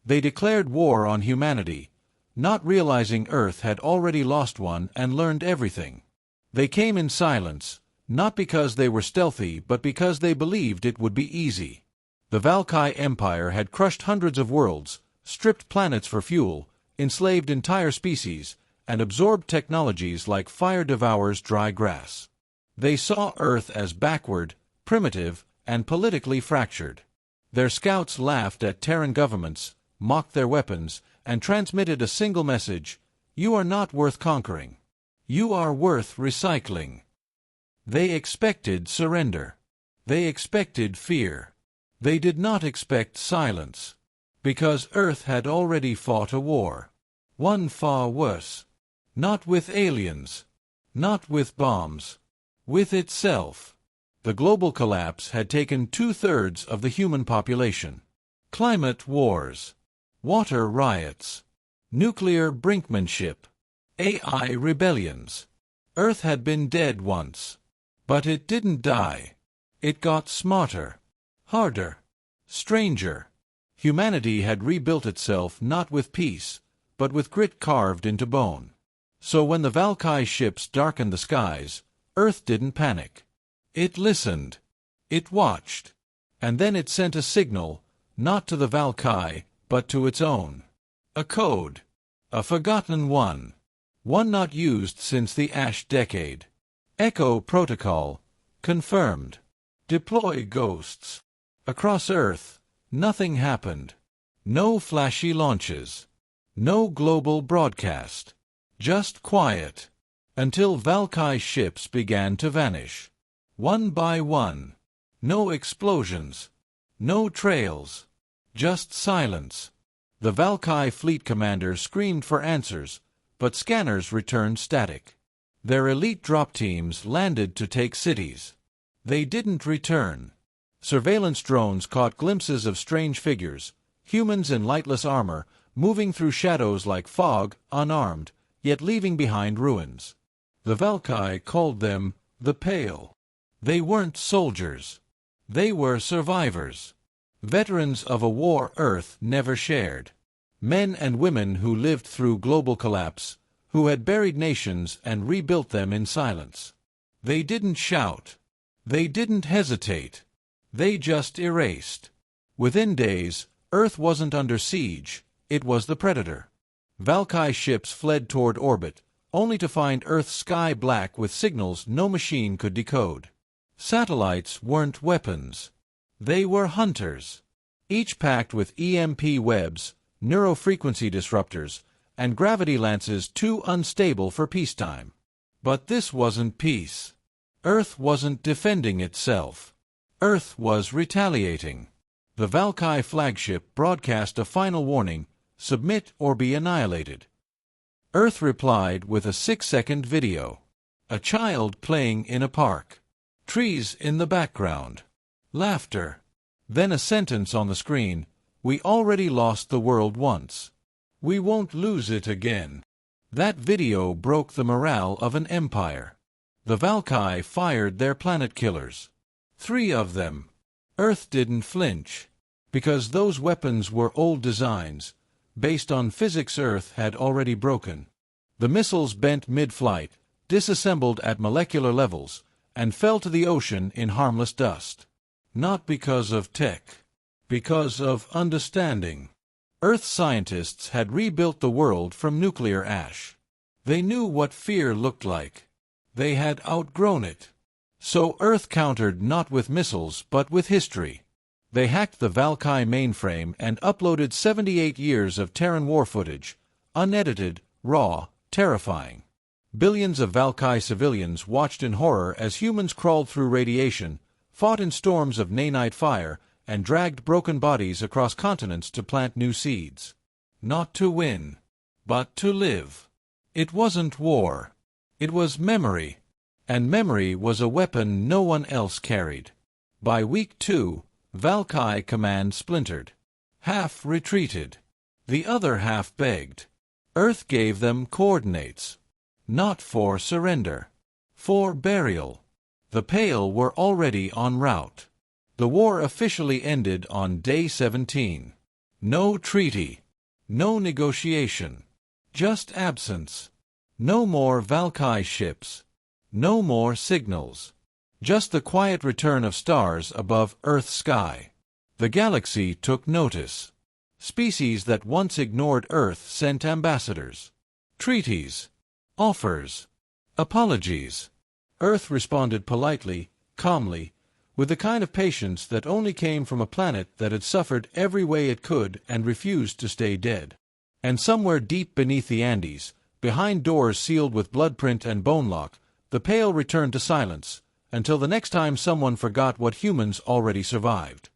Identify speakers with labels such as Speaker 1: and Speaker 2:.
Speaker 1: They declared war on humanity, not realizing Earth had already lost one and learned everything. They came in silence, not because they were stealthy but because they believed it would be easy. The Val'kai Empire had crushed hundreds of worlds, stripped planets for fuel, enslaved entire species, and absorbed technologies like fire devours dry grass. They saw Earth as backward, primitive, and politically fractured. Their scouts laughed at Terran governments, mocked their weapons, and transmitted a single message: you are not worth conquering. You are worth recycling. They expected surrender. They expected fear. They did not expect silence. Because Earth had already fought a war. One far worse. Not with aliens. Not with bombs. With itself. The global collapse had taken 2/3 of the human population. Climate wars. Water riots. Nuclear brinkmanship. AI rebellions. Earth had been dead once. But it didn't die. It got smarter. Harder. Stranger. Humanity had rebuilt itself not with peace, but with grit carved into bone. So when the Val'kai ships darkened the skies, Earth didn't panic. It listened. It watched. And then it sent a signal, not to the Val'kai, but to its own. A code. A forgotten one. One not used since the Ash Decade. Echo Protocol. Confirmed. Deploy ghosts. Across Earth, nothing happened. No flashy launches. No global broadcast. Just quiet. Until Val'kai ships began to vanish. One by one. No explosions. No trails. Just silence. The Val'kai fleet commander screamed for answers, but scanners returned static. Their elite drop teams landed to take cities. They didn't return. Surveillance drones caught glimpses of strange figures, humans in lightless armor, moving through shadows like fog, unarmed, yet leaving behind ruins. The Val'kai called them the Pale. They weren't soldiers. They were survivors. Veterans of a war Earth never shared. Men and women who lived through global collapse, who had buried nations and rebuilt them in silence. They didn't shout. They didn't hesitate. They just erased. Within days, Earth wasn't under siege, it was the predator. Val'kai ships fled toward orbit, only to find Earth's sky black with signals no machine could decode. Satellites weren't weapons. They were hunters, each packed with EMP webs, neurofrequency disruptors, and gravity lances too unstable for peacetime. But this wasn't peace. Earth wasn't defending itself. Earth was retaliating. The Val'kai flagship broadcast a final warning: submit or be annihilated. Earth replied with a 6-second video. A child playing in a park. Trees in the background. Laughter. Then a sentence on the screen: we already lost the world once. We won't lose it again. That video broke the morale of an empire. The Val'kai fired their planet killers. 3 of them. Earth didn't flinch. Because those weapons were old designs, based on physics Earth had already broken. The missiles bent mid-flight, disassembled at molecular levels, and fell to the ocean in harmless dust. Not because of tech. Because of understanding. Earth scientists had rebuilt the world from nuclear ash. They knew what fear looked like. They had outgrown it. So Earth countered not with missiles but with history. They hacked the Val'kai mainframe and uploaded 78 years of Terran war footage, unedited, raw, terrifying. Billions of Val'kai civilians watched in horror as humans crawled through radiation, fought in storms of nanite fire, and dragged broken bodies across continents to plant new seeds. Not to win, but to live. It wasn't war. It was memory. And memory was a weapon no one else carried. By week 2, Val'kai command splintered. Half retreated. The other half begged. Earth gave them coordinates. Not for surrender. For burial. The Pale were already en route. The war officially ended on day 17. No treaty. No negotiation. Just absence. No more Val'kai ships. No more signals. Just the quiet return of stars above Earth's sky. The galaxy took notice. Species that once ignored Earth sent ambassadors. Treaties. Offers. Apologies. Earth responded politely, calmly, with the kind of patience that only came from a planet that had suffered every way it could and refused to stay dead. And somewhere deep beneath the Andes, behind doors sealed with bloodprint and bone lock, the Pale returned to silence, until the next time someone forgot what humans already survived.